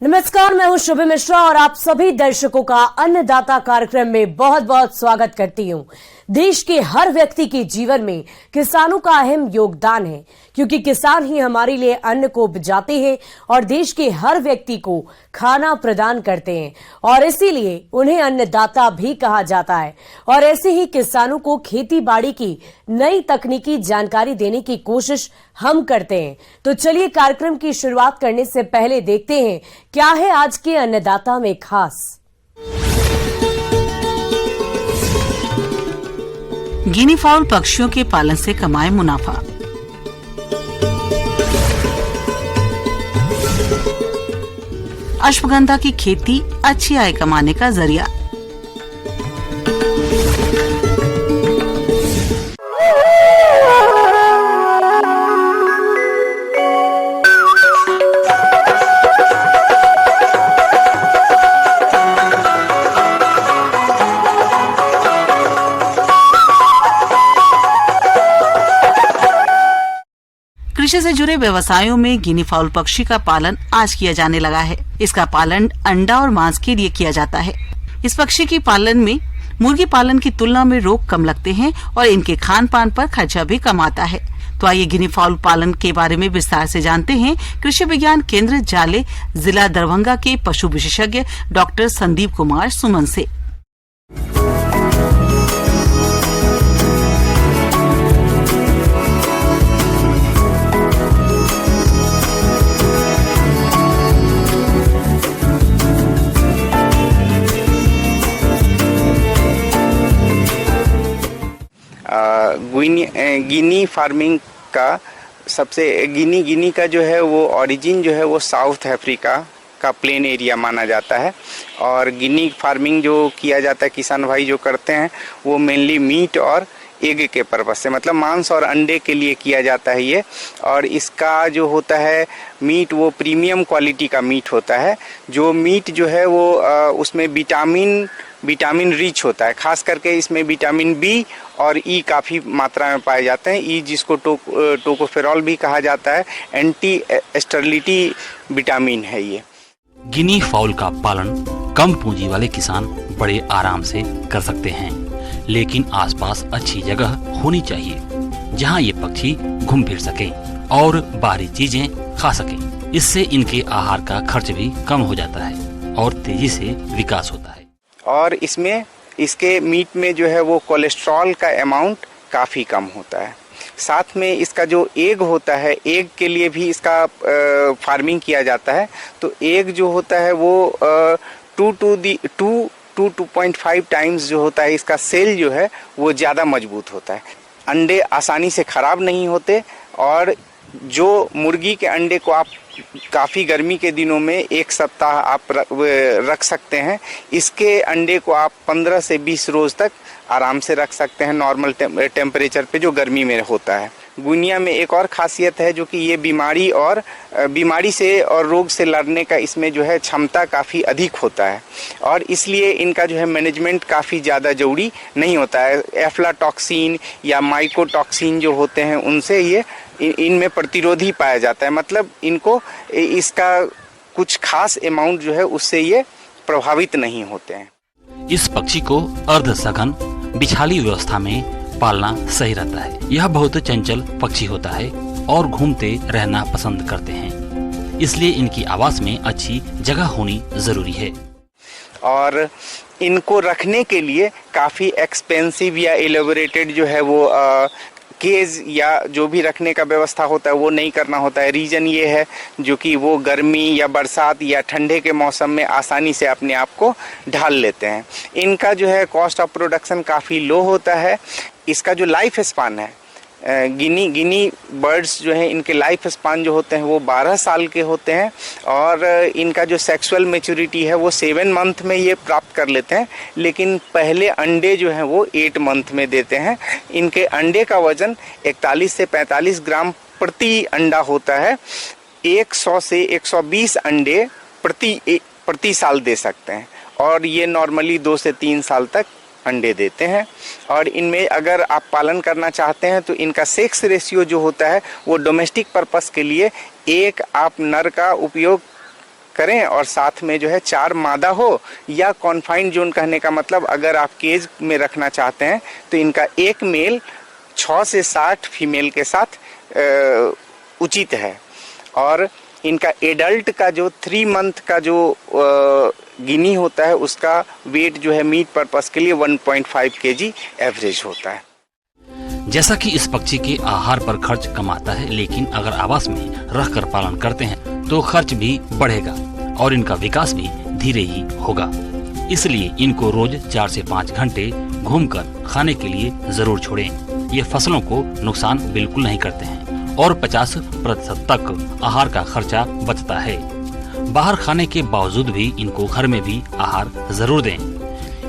नमस्कार, मैं हूं शुभम मिश्रा और आप सभी दर्शकों का अन्नदाता कार्यक्रम में बहुत बहुत स्वागत करती हूं। देश के हर व्यक्ति के जीवन में किसानों का अहम योगदान है, क्योंकि किसान ही हमारे लिए अन्न को उपजाते हैं और देश के हर व्यक्ति को खाना प्रदान करते हैं और इसीलिए उन्हें अन्नदाता भी कहा जाता है। और ऐसे ही किसानों को खेती बाड़ी की नई तकनीकी जानकारी देने की कोशिश हम करते हैं। तो चलिए कार्यक्रम की शुरुआत करने से पहले देखते हैं क्या है आज के अन्नदाता में खास। गिनी फाउल पक्षियों के पालन से कमाए मुनाफा। अश्वगंधा की खेती अच्छी आय कमाने का जरिया। कृषि से जुड़े व्यवसायों में गिनी फाउल पक्षी का पालन आज किया जाने लगा है। इसका पालन अंडा और मांस के लिए किया जाता है। इस पक्षी की पालन में मुर्गी पालन की तुलना में रोग कम लगते हैं और इनके खान पान पर खर्चा भी कम आता है। तो आइए गिनी फाउल पालन के बारे में विस्तार से जानते हैं कृषि विज्ञान केंद्र जाले, जिला दरभंगा के पशु विशेषज्ञ डॉक्टर संदीप कुमार सुमन से। गिनी फार्मिंग का सबसे गिनी का जो है वो ओरिजिन जो है वो साउथ अफ्रीका का प्लेन एरिया माना जाता है। और गिनी फार्मिंग जो किया जाता है किसान भाई जो करते हैं वो मेनली मीट और एग के पर्पज से, मतलब मांस और अंडे के लिए किया जाता है ये। और इसका जो होता है मीट वो प्रीमियम क्वालिटी का मीट होता है। जो मीट जो है वो उसमें विटामिन रिच होता है। खास करके इसमें विटामिन बी और ई काफ़ी मात्रा में पाए जाते हैं। ई जिसको टोकोफेरॉल भी कहा जाता है, एंटी स्टेरिलिटी विटामिन है ये। गिनी फाउल का पालन कम पूंजी वाले किसान बड़े आराम से कर सकते हैं, लेकिन आसपास अच्छी जगह होनी चाहिए जहां ये पक्षी घूम फिर सकें और बाहरी चीजें खा सकें। इससे इनके आहार का खर्च भी कम हो जाता है और तेजी से विकास होता है। और इसके मीट में जो है वो कोलेस्ट्रॉल का अमाउंट काफ़ी कम होता है। साथ में इसका जो एग होता है, एग के लिए भी इसका फार्मिंग किया जाता है। तो एग जो होता है वो 2.5 टाइम्स जो होता है इसका सेल जो है वो ज़्यादा मजबूत होता है। अंडे आसानी से ख़राब नहीं होते और जो मुर्गी के अंडे को आप काफ़ी गर्मी के दिनों में 1 सप्ताह आप रख सकते हैं, इसके अंडे को आप 15 से 20 रोज़ तक आराम से रख सकते हैं नॉर्मल टेम्परेचर पे जो गर्मी में होता है। गुनिया में एक और खासियत है जो कि ये बीमारी से और रोग से लड़ने का इसमें जो है क्षमता काफ़ी अधिक होता है और इसलिए इनका जो है मैनेजमेंट काफ़ी ज़्यादा ज़रूरी नहीं होता है। एफ्लाटॉक्सिन या माइकोटॉक्सिन जो होते हैं उनसे ये इनमें प्रतिरोधी पाया जाता है, मतलब इनको इसका कुछ खास अमाउंट जो है उससे ये प्रभावित नहीं होते हैं। इस पक्षी को अर्ध सघन बिछाली व्यवस्था में पालना सही रहता है। यह बहुत चंचल पक्षी होता है और घूमते रहना पसंद करते हैं, इसलिए इनकी आवास में अच्छी जगह होनी जरूरी है। और इनको रखने के लिए काफ़ी एक्सपेंसिव या एलेबोरेटेड जो है वो केज या जो भी रखने का व्यवस्था होता है वो नहीं करना होता है। रीज़न ये है जो कि वो गर्मी या बरसात या ठंडे के मौसम में आसानी से अपने आप को ढाल लेते हैं। इनका जो है कॉस्ट ऑफ प्रोडक्शन काफ़ी लो होता है। इसका जो लाइफ स्पान है, गिनी बर्ड्स जो हैं इनके लाइफ स्पान जो होते हैं वो 12 साल के होते हैं और इनका जो सेक्सुअल मैच्योरिटी है वो 7 मंथ में ये प्राप्त कर लेते हैं, लेकिन पहले अंडे जो हैं वो 8 मंथ में देते हैं। इनके अंडे का वज़न 41 से 45 ग्राम प्रति अंडा होता है। 100 से 120 अंडे प्रति साल दे सकते हैं और ये नॉर्मली 2 से 3 साल तक अंडे देते हैं। और इनमें अगर आप पालन करना चाहते हैं तो इनका सेक्स रेशियो जो होता है वो डोमेस्टिक पर्पस के लिए एक आप नर का उपयोग करें और साथ में जो है 4 मादा हो या कॉन्फाइंड जोन कहने का मतलब अगर आप केज में रखना चाहते हैं तो इनका एक मेल 6 से 60 फीमेल के साथ उचित है। और इनका एडल्ट का जो 3 मंथ का जो गिनी होता है उसका वेट जो है मीट पर्पस के लिए 1.5 kg एवरेज होता है। जैसा कि इस पक्षी के आहार पर खर्च कम आता है, लेकिन अगर आवास में रहकर पालन करते हैं तो खर्च भी बढ़ेगा और इनका विकास भी धीरे ही होगा। इसलिए इनको रोज 4 से 5 घंटे घूमकर खाने के लिए जरूर छोड़ें। ये फसलों को नुकसान बिल्कुल नहीं करते हैं और 50% तक आहार का खर्चा बचता है। बाहर खाने के बावजूद भी इनको घर में भी आहार जरूर दें।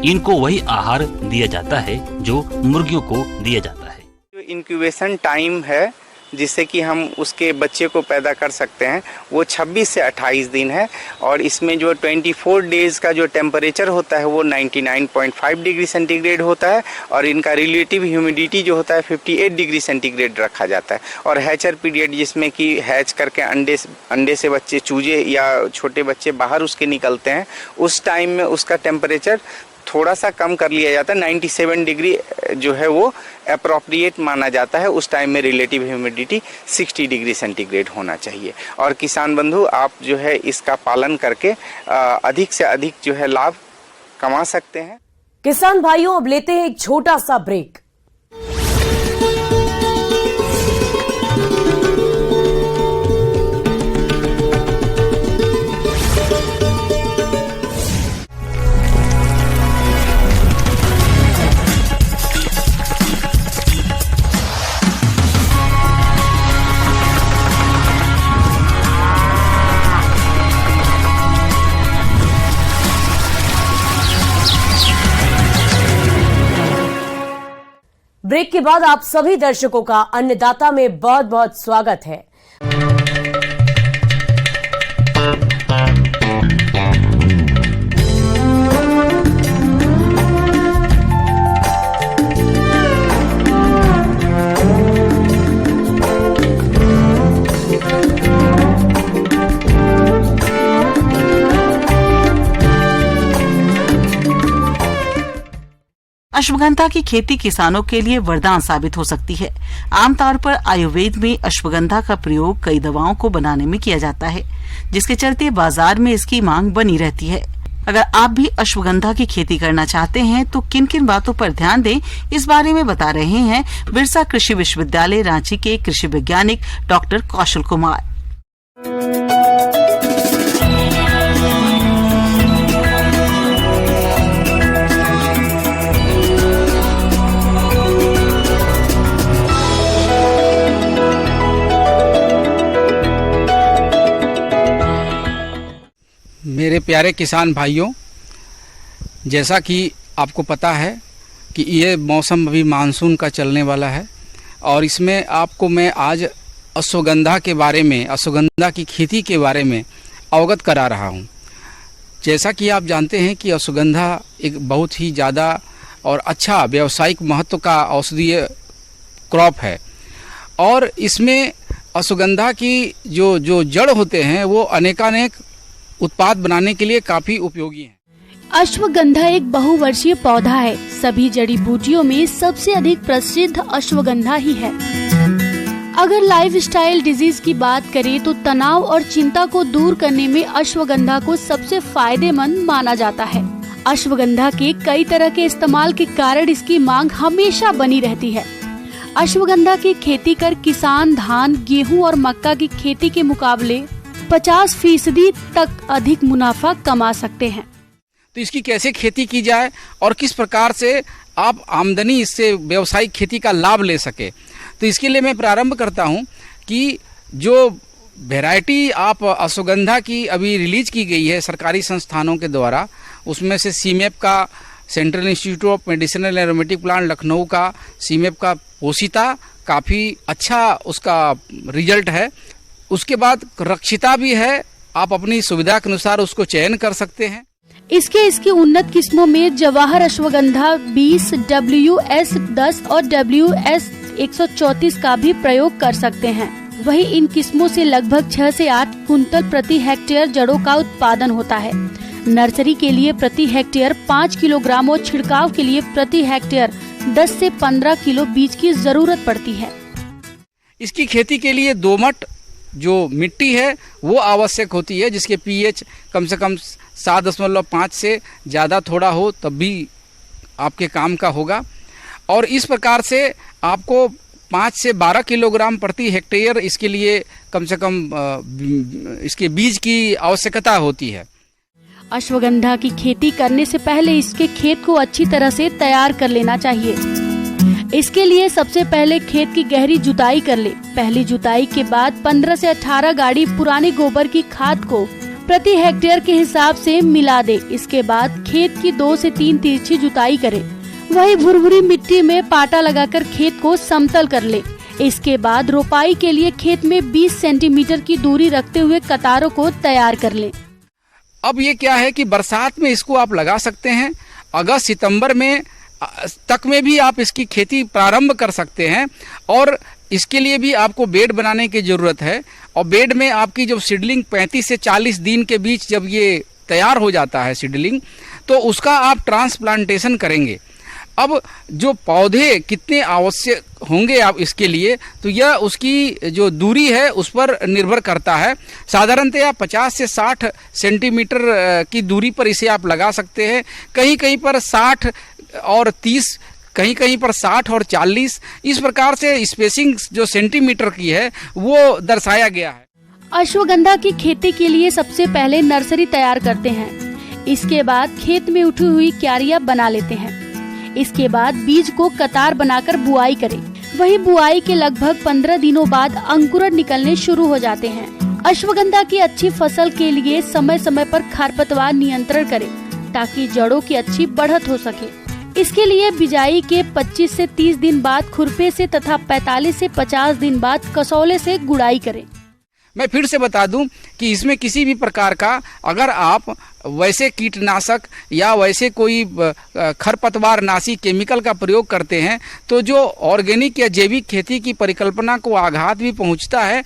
इनको वही आहार दिया जाता है जो मुर्गियों को दिया जाता है। जो इंक्यूबेशन टाइम है जिससे कि हम उसके बच्चे को पैदा कर सकते हैं वो 26 से 28 दिन है और इसमें जो 24 डेज का जो टेम्परेचर होता है वो 99.5 डिग्री सेंटीग्रेड होता है और इनका रिलेटिव ह्यूमिडिटी जो होता है 58 डिग्री सेंटीग्रेड रखा जाता है। और हैचर पीरियड जिसमें कि हैच करके अंडे से बच्चे चूजे या छोटे बच्चे बाहर उसके निकलते हैं उस टाइम में उसका टेम्परेचर थोड़ा सा कम कर लिया जाता है। 97 डिग्री जो है वो अप्रोप्रिएट माना जाता है। उस टाइम में रिलेटिव ह्यूमिडिटी 60 डिग्री सेंटीग्रेड होना चाहिए। और किसान बंधु आप जो है इसका पालन करके अधिक से अधिक जो है लाभ कमा सकते हैं। किसान भाइयों अब लेते हैं एक छोटा सा ब्रेक। ब्रेक के बाद आप सभी दर्शकों का अन्नदाता में बहुत बहुत स्वागत है। अश्वगंधा की खेती किसानों के लिए वरदान साबित हो सकती है। आमतौर पर आयुर्वेद में अश्वगंधा का प्रयोग कई दवाओं को बनाने में किया जाता है, जिसके चलते बाजार में इसकी मांग बनी रहती है। अगर आप भी अश्वगंधा की खेती करना चाहते हैं तो किन किन बातों पर ध्यान दें, इस बारे में बता रहे हैं बिरसा कृषि विश्वविद्यालय रांची के कृषि वैज्ञानिक डॉक्टर कौशल कुमार। मेरे प्यारे किसान भाइयों, जैसा कि आपको पता है कि ये मौसम अभी मानसून का चलने वाला है और इसमें आपको मैं आज अश्वगंधा के बारे में, अश्वगंधा की खेती के बारे में अवगत करा रहा हूँ। जैसा कि आप जानते हैं कि अश्वगंधा एक बहुत ही ज़्यादा और अच्छा व्यावसायिक महत्व का औषधीय क्रॉप है और इसमें अश्वगंधा की जो जड़ होते हैं वो अनेकानेक उत्पाद बनाने के लिए काफी उपयोगी है। अश्वगंधा एक बहुवर्षीय पौधा है। सभी जड़ी बूटियों में सबसे अधिक प्रसिद्ध अश्वगंधा ही है। अगर लाइफस्टाइल डिजीज की बात करें तो तनाव और चिंता को दूर करने में अश्वगंधा को सबसे फायदेमंद माना जाता है। अश्वगंधा के कई तरह के इस्तेमाल के कारण इसकी मांग हमेशा बनी रहती है। अश्वगंधा की खेती कर किसान धान, गेहूं और मक्का की खेती के मुकाबले 50% तक अधिक मुनाफा कमा सकते हैं। तो इसकी कैसे खेती की जाए और किस प्रकार से आप आमदनी इससे व्यावसायिक खेती का लाभ ले सके, तो इसके लिए मैं प्रारंभ करता हूं कि जो वैरायटी आप अश्वगंधा की अभी रिलीज की गई है सरकारी संस्थानों के द्वारा, उसमें से सीमेप का, central institute of medicinal aromatic plant Lucknow का सीमेप का पोसीता काफ़ी अच्छा उसका रिजल्ट है। उसके बाद रक्षिता भी है, आप अपनी सुविधा के अनुसार उसको चयन कर सकते हैं। इसकी उन्नत किस्मों में जवाहर अश्वगंधा 20, WS10 और WS134 का भी प्रयोग कर सकते हैं। वहीं इन किस्मों से लगभग 6 से 8 कुंतल प्रति हेक्टेयर जड़ों का उत्पादन होता है। नर्सरी के लिए प्रति हेक्टेयर 5 किलोग्राम और छिड़काव के लिए प्रति हेक्टेयर 10 से 15 किलो बीज की जरूरत पड़ती है। इसकी खेती के लिए दोमट जो मिट्टी है वो आवश्यक होती है, जिसके पीएच कम से कम 7.5 से ज़्यादा थोड़ा हो तब भी आपके काम का होगा। और इस प्रकार से आपको 5 से 12 किलोग्राम प्रति हेक्टेयर इसके लिए कम से कम इसके बीज की आवश्यकता होती है। अश्वगंधा की खेती करने से पहले इसके खेत को अच्छी तरह से तैयार कर लेना चाहिए। इसके लिए सबसे पहले खेत की गहरी जुताई कर ले। पहली जुताई के बाद 15 से 18 गाड़ी पुराने गोबर की खाद को प्रति हेक्टेयर के हिसाब से मिला दे। इसके बाद खेत की 2 से 3 तिरछी जुताई करे। वही भुरभुरी मिट्टी में पाटा लगाकर खेत को समतल कर ले। इसके बाद रोपाई के लिए खेत में 20 सेंटीमीटर की दूरी रखते हुए कतारों को तैयार कर ले। अब ये क्या है कि बरसात में इसको आप लगा सकते हैं, अगस्त सितंबर में तक में भी आप इसकी खेती प्रारंभ कर सकते हैं। और इसके लिए भी आपको बेड बनाने की ज़रूरत है। और बेड में आपकी जब सीडलिंग 35 से 40 दिन के बीच जब ये तैयार हो जाता है सीडलिंग, तो उसका आप ट्रांसप्लांटेशन करेंगे। अब जो पौधे कितने आवश्यक होंगे आप इसके लिए, तो यह उसकी जो दूरी है उस पर निर्भर करता है। साधारणतया 50 से 60 सेंटीमीटर की दूरी पर इसे आप लगा सकते हैं। कहीं कहीं पर 60 और 30, कहीं कहीं पर 60 और 40, इस प्रकार से स्पेसिंग जो सेंटीमीटर की है वो दर्शाया गया है। अश्वगंधा की खेती के लिए सबसे पहले नर्सरी तैयार करते हैं। इसके बाद खेत में उठी हुई क्यारियां बना लेते हैं। इसके बाद बीज को कतार बनाकर बुआई करें। वही बुआई के लगभग 15 दिनों बाद अंकुरण निकलने शुरू हो जाते हैं। अश्वगंधा की अच्छी फसल के लिए समय समय पर खरपतवार नियंत्रण करें ताकि जड़ों की अच्छी बढ़त हो सके। इसके लिए बिजाई के 25 से 30 दिन बाद खुरपे से तथा 45 से 50 दिन बाद कसौले से गुड़ाई करें। मैं फिर से बता दूं कि इसमें किसी भी प्रकार का अगर आप वैसे कीटनाशक या वैसे कोई खरपतवार नाशी केमिकल का प्रयोग करते हैं तो जो ऑर्गेनिक या जैविक खेती की परिकल्पना को आघात भी पहुंचता है।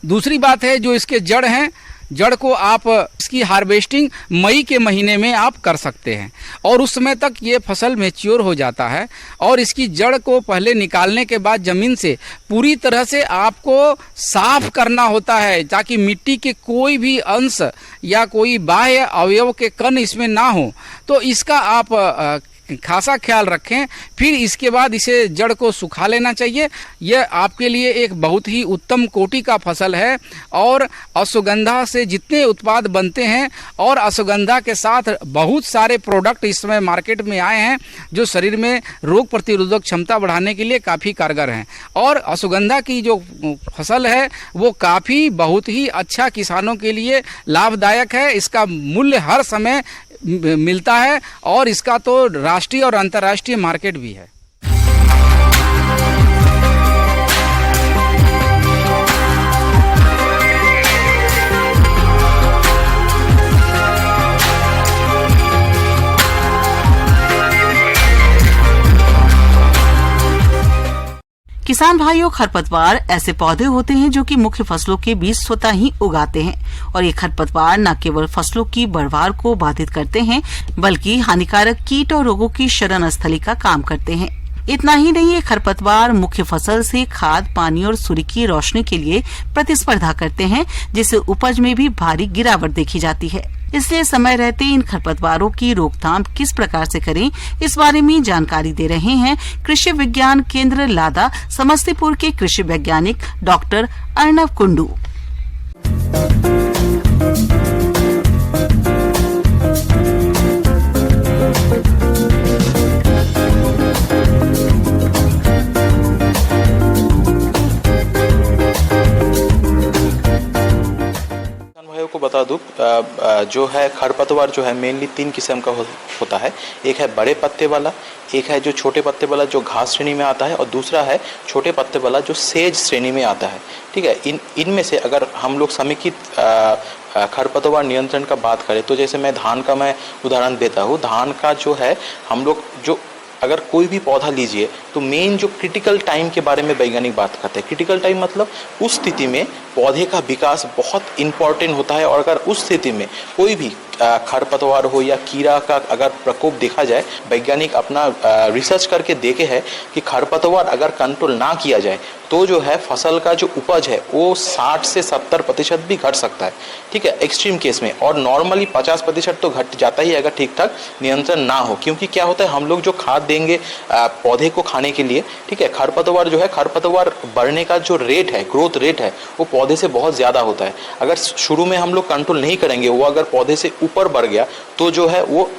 दूसरी बात है, जो इसके जड़ हैं, जड़ को आप इसकी हार्वेस्टिंग मई के महीने में आप कर सकते हैं और उस समय तक ये फसल मैच्योर हो जाता है। और इसकी जड़ को पहले निकालने के बाद ज़मीन से पूरी तरह से आपको साफ करना होता है ताकि मिट्टी के कोई भी अंश या कोई बाह्य अवयव के कण इसमें ना हो। तो इसका आप खासा ख्याल रखें। फिर इसके बाद इसे जड़ को सुखा लेना चाहिए। यह आपके लिए एक बहुत ही उत्तम कोटि का फसल है और अश्वगंधा से जितने उत्पाद बनते हैं और अश्वगंधा के साथ बहुत सारे प्रोडक्ट इस समय मार्केट में आए हैं जो शरीर में रोग प्रतिरोधक क्षमता बढ़ाने के लिए काफ़ी कारगर हैं। और अश्वगंधा की जो फसल है वो काफ़ी बहुत ही अच्छा किसानों के लिए लाभदायक है। इसका मूल्य हर समय मिलता है और इसका तो राष्ट्रीय और अंतर्राष्ट्रीय मार्केट भी है। किसान भाइयों, खरपतवार ऐसे पौधे होते हैं जो कि मुख्य फसलों के बीच स्वतः ही उगाते हैं और ये खरपतवार न केवल फसलों की बढ़वार को बाधित करते हैं बल्कि हानिकारक कीट और रोगों की शरण स्थली का काम करते हैं। इतना ही नहीं, ये खरपतवार मुख्य फसल से खाद, पानी और सूर्य की रोशनी के लिए प्रतिस्पर्धा करते हैं जिससे उपज में भी भारी गिरावट देखी जाती है। इसलिए समय रहते इन खरपतवारों की रोकथाम किस प्रकार से करें, इस बारे में जानकारी दे रहे हैं कृषि विज्ञान केंद्र लादा समस्तीपुर के कृषि वैज्ञानिक डॉक्टर अर्णव कुंडू। को बता दूं, जो है खरपतवार जो है मेनली 3 किस्म का होता है। एक है बड़े पत्ते वाला, एक है जो छोटे पत्ते वाला जो घास श्रेणी में आता है और दूसरा है छोटे पत्ते वाला जो सेज श्रेणी में आता है। ठीक है, इनमें से अगर हम लोग समेकित खरपतवार नियंत्रण का बात करें तो जैसे मैं धान का उदाहरण देता हूँ। धान का जो है हम लोग जो अगर कोई भी पौधा लीजिए तो मेन जो क्रिटिकल टाइम के बारे में वैज्ञानिक बात करते हैं। क्रिटिकल टाइम मतलब उस स्थिति में पौधे का विकास बहुत इंपॉर्टेंट होता है, और अगर उस स्थिति में कोई भी खरपतवार हो या कीड़ा का अगर प्रकोप देखा जाए, वैज्ञानिक अपना रिसर्च करके देखे है कि खरपतवार अगर कंट्रोल ना किया जाए तो जो है फसल का जो उपज है वो 60 से 70% भी घट सकता है, ठीक है, एक्सट्रीम केस में। और नॉर्मली 50% तो घट जाता ही अगर ठीक ठाक नियंत्रण ना हो, क्योंकि क्या होता है हम लोग जो खाद देंगे पौधे को खाने के लिए, ठीक है, खरपतवार जो है, खरपतवार बढ़ने का जो रेट है, ग्रोथ रेट है, वो पौधे से बहुत ज़्यादा होता है। अगर शुरू में हम लोग कंट्रोल नहीं करेंगे, वो अगर पौधे से ऊपर बढ़ गया तो जो है वो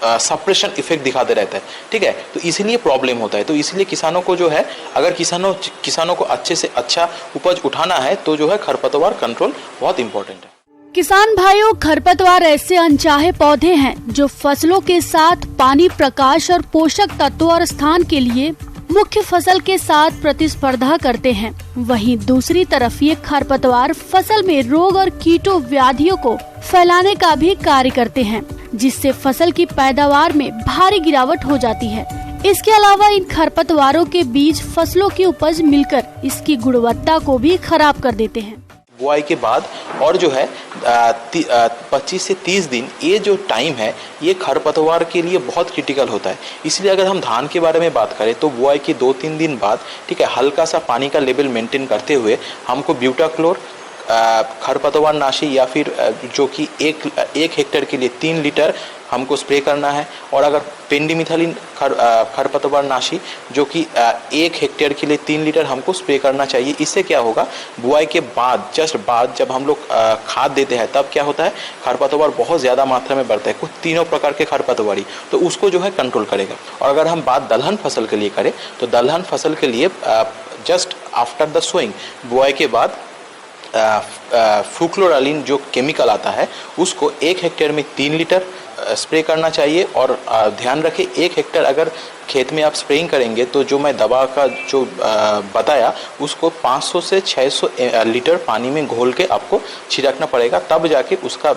सप्रेशन इफेक्ट दिखाते रहता है, ठीक है, तो इसीलिए प्रॉब्लम होता है। तो इसलिए किसानों को जो है, अगर किसानों को अच्छे से अच्छा उपज उठाना है तो जो है खरपतवार कंट्रोल बहुत इंपॉर्टेंट है। किसान भाइयों, खरपतवार ऐसे अनचाहे पौधे हैं जो फसलों के साथ पानी, प्रकाश और पोषक तत्वों और स्थान के लिए मुख्य फसल के साथ प्रतिस्पर्धा करते हैं। वहीं दूसरी तरफ ये खरपतवार फसल में रोग और कीटों व्याधियों को फैलाने का भी कार्य करते हैं, जिससे फसल की पैदावार में भारी गिरावट हो जाती है। इसके अलावा इन खरपतवारों के बीज फसलों की उपज मिलकर इसकी गुणवत्ता को भी खराब कर देते हैं। बुआई के बाद और जो है 25 से 30 दिन, ये जो टाइम है ये खरपतवार के लिए बहुत क्रिटिकल होता है। इसलिए अगर हम धान के बारे में बात करें तो बुआई के 2-3 दिन बाद, ठीक है, हल्का सा पानी का लेवल मेंटेन करते हुए हमको ब्यूटाक्लोर खरपतवार नाशी या फिर जो कि एक हेक्टेयर के लिए 3 लीटर हमको स्प्रे करना है। और अगर पेंडिमिथालिन खरपतवार नाशी जो कि 1 हेक्टेयर के लिए 3 लीटर हमको स्प्रे करना चाहिए। इससे क्या होगा, बुआई के बाद जस्ट बाद जब हम लोग खाद देते हैं तब क्या होता है, खरपतवार बहुत ज़्यादा मात्रा में बढ़ता है, कुछ तीनों प्रकार के खरपतवारी, तो उसको जो है कंट्रोल करेगा। और अगर हम बात दलहन फसल के लिए करें तो दलहन फसल के लिए जस्ट आफ्टर द सोइंग, बुआई के बाद फ्लुक्लोरालिन जो केमिकल आता है उसको 1 हेक्टेयर में 3 लीटर स्प्रे करना चाहिए। और ध्यान रखें, 1 हेक्टेयर अगर खेत में आप स्प्रेइंग करेंगे तो जो मैं दवा का जो बताया उसको 500 से 600 लीटर पानी में घोल के आपको छिड़कना पड़ेगा, तब जाके उसका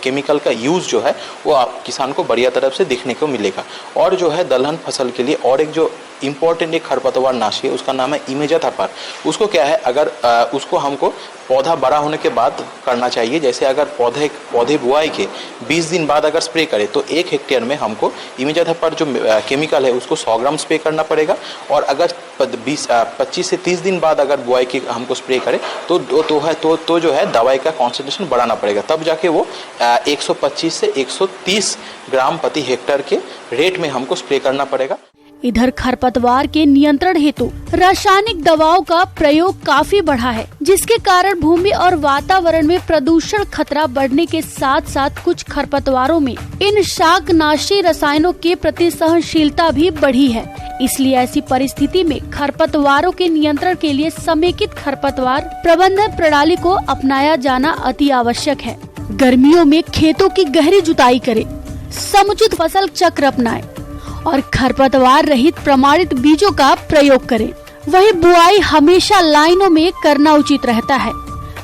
केमिकल का यूज़ जो है वो आप किसान को बढ़िया तरफ से देखने को मिलेगा। और जो है दलहन फसल के लिए और एक जो इम्पॉर्टेंट एक खरपतवार नाशी है उसका नाम है इमेजाथापर। उसको क्या है, अगर उसको हमको पौधा बड़ा होने के बाद करना चाहिए। जैसे अगर पौधे बुआई के 20 दिन बाद अगर स्प्रे करें तो 1 हेक्टेयर में हमको इमेजाथापर जो केमिकल है उसको 100 ग्राम स्प्रे करना पड़ेगा। और अगर 25 से 30 दिन बाद अगर बुआई की हमको स्प्रे करें तो जो है दवाई का कॉन्सेंट्रेशन बढ़ाना पड़ेगा, तब जाके वो 125 से 130 ग्राम प्रति हेक्टेयर के रेट में हमको स्प्रे करना पड़ेगा। इधर खरपतवार के नियंत्रण हेतु रासायनिक दवाओं का प्रयोग काफी बढ़ा है, जिसके कारण भूमि और वातावरण में प्रदूषण खतरा बढ़ने के साथ साथ कुछ खरपतवारों में इन शाकनाशी रसायनों के प्रति सहनशीलता भी बढ़ी है। इसलिए ऐसी परिस्थिति में खरपतवारों के नियंत्रण के लिए समेकित खरपतवार प्रबंधन प्रणाली को अपनाया जाना अति आवश्यक है। गर्मियों में खेतों की गहरी जुताई करें, समुचित फसल चक्र अपनाएं और खरपतवार रहित प्रमाणित बीजों का प्रयोग करें। वहीं बुआई हमेशा लाइनों में करना उचित रहता है।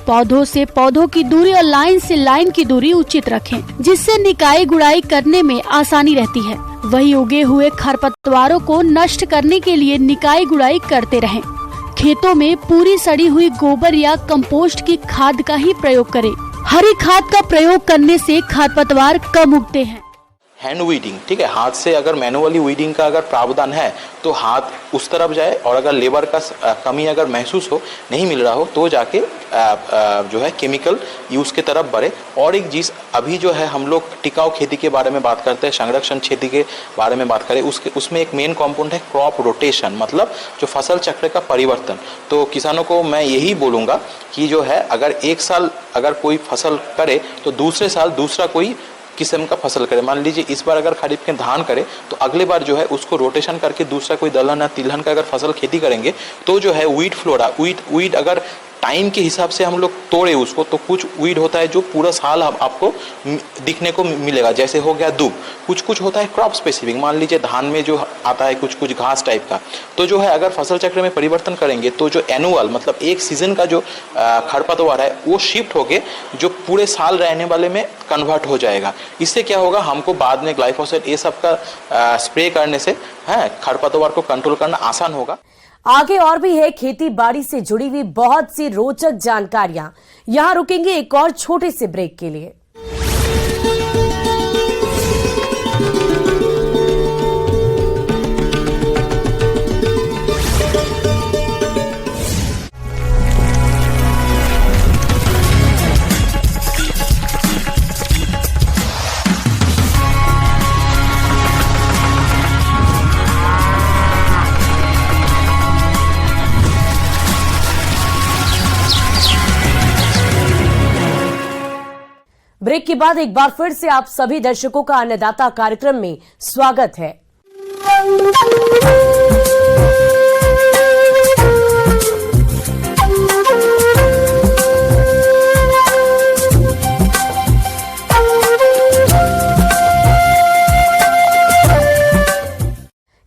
पौधों से पौधों की दूरी और लाइन से लाइन की दूरी उचित रखें, जिससे निकाई गुड़ाई करने में आसानी रहती है। वहीं उगे हुए खरपतवारों को नष्ट करने के लिए निकाई गुड़ाई करते रहें। खेतों में पूरी सड़ी हुई गोबर या कंपोस्ट की खाद का ही प्रयोग करें। हरी खाद का प्रयोग करने से खरपतवार कम उगते हैं। हैंड वीडिंग, ठीक है, हाथ से अगर मैनुअली वीडिंग का अगर प्रावधान है तो हाथ उस तरफ जाए, और अगर लेबर का कमी अगर महसूस हो, नहीं मिल रहा हो, तो जाके जो है केमिकल यूज़ के तरफ बढ़े। और एक चीज़, अभी जो है हम लोग टिकाऊ खेती के बारे में बात करते हैं, संरक्षण खेती के बारे में बात करें, उसमें एक मेन कॉम्पोनेंट है क्रॉप रोटेशन, मतलब जो फसल चक्र का परिवर्तन। तो किसानों को मैं यही बोलूँगा कि जो है अगर एक साल अगर कोई फसल करे तो दूसरे साल दूसरा कोई किस्म का फसल करे। मान लीजिए इस बार अगर खरीफ के धान करे तो अगले बार जो है उसको रोटेशन करके दूसरा कोई दलहन या तिलहन का अगर फसल खेती करेंगे तो जो है वीट फ्लोरा वीट अगर टाइम के हिसाब से हम लोग तोड़े उसको तो कुछ वीड होता है जो पूरा साल आपको दिखने को मिलेगा, जैसे हो गया दूब। कुछ होता है क्रॉप स्पेसिफिक, मान लीजिए धान में जो आता है कुछ घास टाइप का। तो जो है अगर फसल चक्र में परिवर्तन करेंगे तो जो एनुअल मतलब एक सीजन का जो खरपतवार है वो शिफ्ट होके जो पूरे साल रहने वाले में कन्वर्ट हो जाएगा। इससे क्या होगा, हमको बाद में ग्लाइफोसेट ये सब का स्प्रे करने से खरपतवार को कंट्रोल करना आसान होगा। आगे और भी है खेती बाड़ी से जुड़ी हुई बहुत सी रोचक जानकारियां। यहां रुकेंगे एक और छोटे से ब्रेक के लिए। ब्रेक के बाद एक बार फिर से आप सभी दर्शकों का अन्नदाता कार्यक्रम में स्वागत है।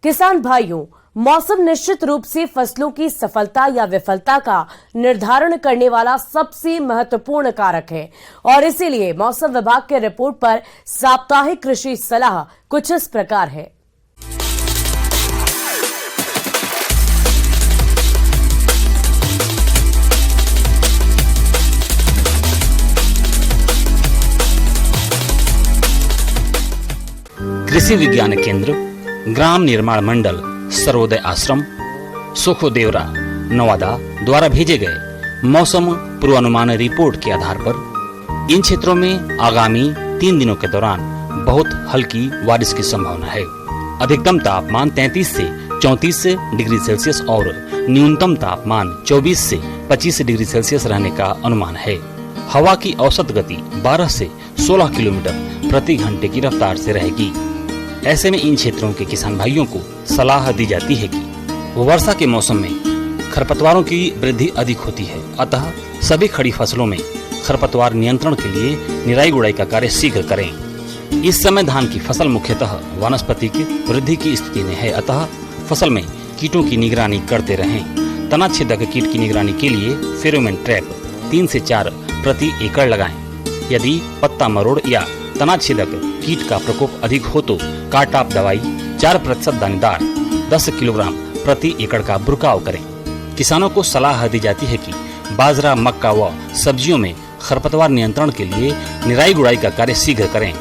किसान भाइयों, मौसम निश्चित रूप से फसलों की सफलता या विफलता का निर्धारण करने वाला सबसे महत्वपूर्ण कारक है और इसीलिए मौसम विभाग के रिपोर्ट पर साप्ताहिक कृषि सलाह कुछ इस प्रकार है। कृषि विज्ञान केंद्र, ग्राम निर्माण मंडल, सर्वोदय आश्रम, सुखोदेवरा, नवादा द्वारा भेजे गए मौसम पूर्वानुमान रिपोर्ट के आधार पर इन क्षेत्रों में आगामी 3 दिनों के दौरान बहुत हल्की बारिश की संभावना है। अधिकतम तापमान 33 से 34 डिग्री सेल्सियस और न्यूनतम तापमान 24 से 25 डिग्री सेल्सियस रहने का अनुमान है। हवा की औसत गति 12 से 16 किलोमीटर प्रति घंटे की रफ्तार से रहेगी। ऐसे में इन क्षेत्रों के किसान भाइयों को सलाह दी जाती है कि वर्षा के मौसम में खरपतवारों की वृद्धि अधिक होती है, अतः सभी खड़ी फसलों में खरपतवार नियंत्रण के लिए निराई गुड़ाई का कार्य शीघ्र करें। इस समय धान की फसल मुख्यतः वानस्पतिक वृद्धि की स्थिति में है, अतः फसल में कीटों की निगरानी करते रहें। तना छेदक कीट की निगरानी के लिए फेरोमोन ट्रैप 3 से 4 प्रति एकड़ लगाएं। यदि पत्ता मरोड़ या तना छेदक कीट का प्रकोप अधिक हो तो काटाप दवाई 4% दानेदार 10 किलोग्राम प्रति एकड़ का बुरकाव करें। किसानों को सलाह दी जाती है कि बाजरा, मक्का व सब्जियों में खरपतवार नियंत्रण के लिए निराई गुड़ाई का कार्य शीघ्र करें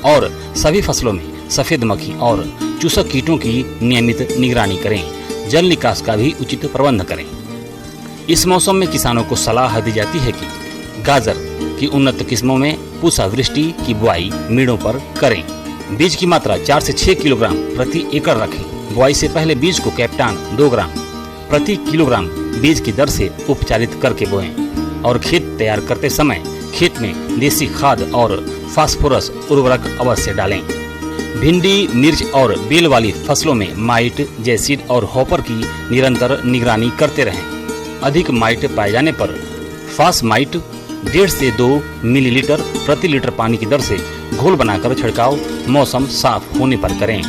और सभी फसलों में सफेद मक्खी और चूसक कीटों की नियमित निगरानी करें। जल निकास का भी उचित प्रबंध करें। इस मौसम में किसानों को सलाह दी जाती है कि गाजर की उन्नत किस्मों में पूसा वृष्टि की बुआई मेड़ों पर करें। बीज की मात्रा 4 से 6 किलोग्राम प्रति एकड़ रखें। बुआई से पहले बीज को कैप्टान 2 ग्राम प्रति किलोग्राम बीज की दर से उपचारित करके बोएं और खेत तैयार करते समय खेत में देसी खाद और फास्फोरस उर्वरक अवश्य डालें। भिंडी, मिर्च और बेल वाली फसलों में माइट, जैसिड और हॉपर की निरंतर निगरानी करते रहें। अधिक माइट पाए जाने पर फासमाइट 1.5 से 2 मिलीलीटर प्रति लीटर पानी की दर से घोल बनाकर छिड़काव मौसम साफ होने पर करें।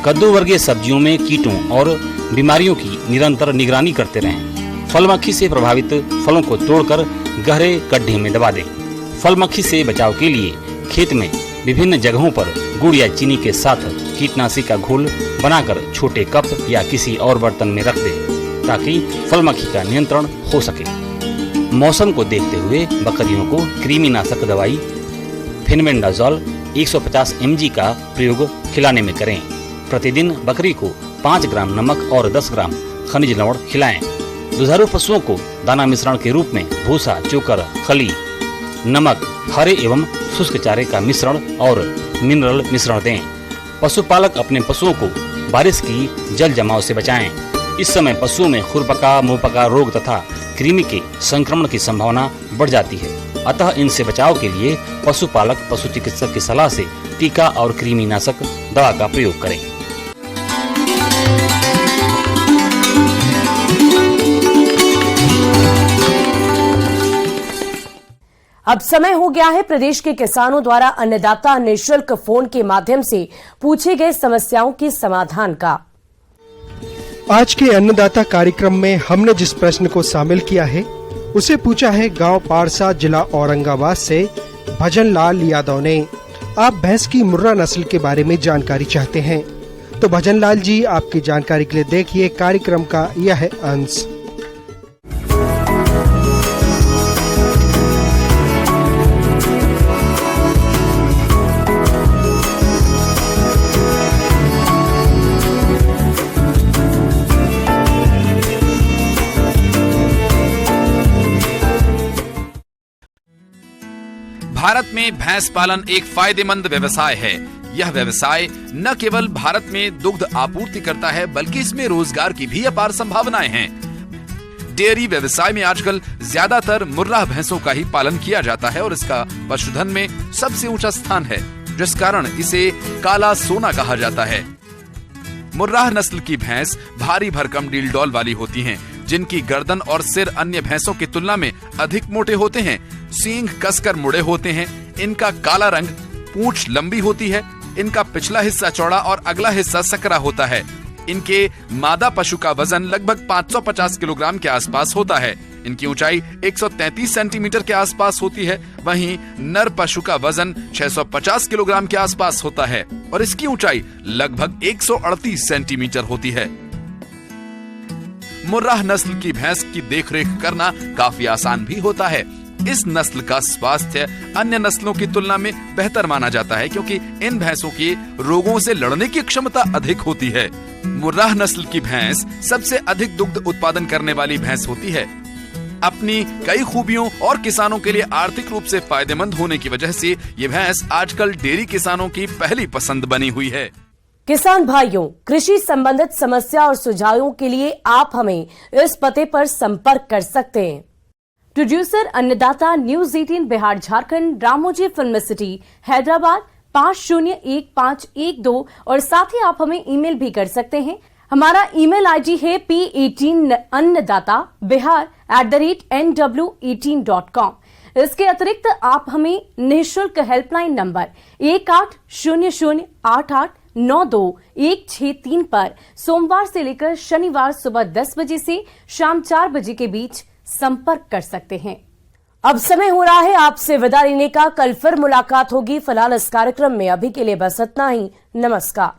कद्दू वर्गीय सब्जियों में कीटों और बीमारियों की निरंतर निगरानी करते रहें। फल मक्खी से प्रभावित फलों को तोड़कर गहरे गड्ढे में दबा दें। फल मक्खी से बचाव के लिए खेत में विभिन्न जगहों पर गुड़ या चीनी के साथ कीटनाशी का घोल बनाकर छोटे कप या किसी और बर्तन में रख दें ताकि फल मक्खी का नियंत्रण हो सके। मौसम को देखते हुए बकरियों को कृमिनाशक दवाई फेनबेंडाजोल 150 mg का प्रयोग खिलाने में करें। प्रतिदिन बकरी को 5 ग्राम नमक और 10 ग्राम खनिज लवण खिलाएं। दुधारू पशुओं को दाना मिश्रण के रूप में भूसा, चोकर, खली, नमक, हरे एवं शुष्क चारे का मिश्रण और मिनरल मिश्रण दें। पशुपालक अपने पशुओं को बारिश की जल जमाव से बचाएं। इस समय पशुओं में खुरपका, मुंहपका रोग तथा कृमि के संक्रमण की संभावना बढ़ जाती है, अतः इनसे बचाव के लिए पशुपालक पशु चिकित्सक की सलाह से टीका और कृमिनाशक दवा का प्रयोग करें। अब समय हो गया है प्रदेश के किसानों द्वारा अन्नदाता निःशुल्क फोन के माध्यम से पूछे गए समस्याओं के समाधान का। आज के अन्नदाता कार्यक्रम में हमने जिस प्रश्न को शामिल किया है उसे पूछा है गांव पारसा, जिला औरंगाबाद से भजन लाल यादव ने। आप भैंस की मुर्रा नस्ल के बारे में जानकारी चाहते हैं तो भजन लाल जी, आपकी जानकारी के लिए देखिए कार्यक्रम का यह अंश। भारत में भैंस पालन एक फायदेमंद व्यवसाय है। यह व्यवसाय न केवल भारत में दुग्ध आपूर्ति करता है बल्कि इसमें रोजगार की भी अपार संभावनाएं हैं। डेयरी व्यवसाय में आजकल ज्यादातर मुर्राह भैंसों का ही पालन किया जाता है और इसका पशुधन में सबसे ऊंचा स्थान है, जिस कारण इसे काला सोना कहा जाता है। मुर्राह नस्ल की भैंस भारी भरकम डील वाली होती हैं, जिनकी गर्दन और सिर अन्य भैंसों की तुलना में अधिक मोटे होते हैं। सींग कसकर मुड़े होते हैं। इनका काला रंग, पूंछ लंबी होती है। इनका पिछला हिस्सा चौड़ा और अगला हिस्सा सकरा होता है। इनके मादा पशु का वजन लगभग 550 किलोग्राम के आसपास होता है। इनकी ऊंचाई 133 सेंटीमीटर के आसपास होती है। वहीं नर पशु का वजन 650 किलोग्राम के आसपास होता है और इसकी ऊंचाई लगभग 138 सेंटीमीटर होती है। मुर्राह नस्ल की भैंस की देखरेख करना काफी आसान भी होता है। इस नस्ल का स्वास्थ्य अन्य नस्लों की तुलना में बेहतर माना जाता है, क्योंकि इन भैंसों की रोगों से लड़ने की क्षमता अधिक होती है। मुर्राह नस्ल की भैंस सबसे अधिक दुग्ध उत्पादन करने वाली भैंस होती है। अपनी कई खूबियों और किसानों के लिए आर्थिक रूप से फायदेमंद होने की वजह से ये भैंस आजकल डेयरी किसानों की पहली पसंद बनी हुई है। किसान भाइयों, कृषि संबंधित समस्या और सुझावों के लिए आप हमें इस पते पर संपर्क कर सकते हैं। प्रोड्यूसर अन्नदाता, news 18 Bihar Jharkhand, Ramoji film city, Hyderabad 501512 और साथ ही आप हमें ईमेल भी कर सकते हैं। हमारा ईमेल आईडी है p18annadatabihar@nw18.com। इसके अतिरिक्त आप हमें निःशुल्क हेल्पलाइन नंबर 180088921663 पर सोमवार से लेकर शनिवार सुबह 10 बजे से शाम 4 बजे के बीच संपर्क कर सकते हैं। अब समय हो रहा है आपसे विदा लेने का। कल फिर मुलाकात होगी। फिलहाल इस कार्यक्रम में अभी के लिए बस इतना ही। नमस्कार।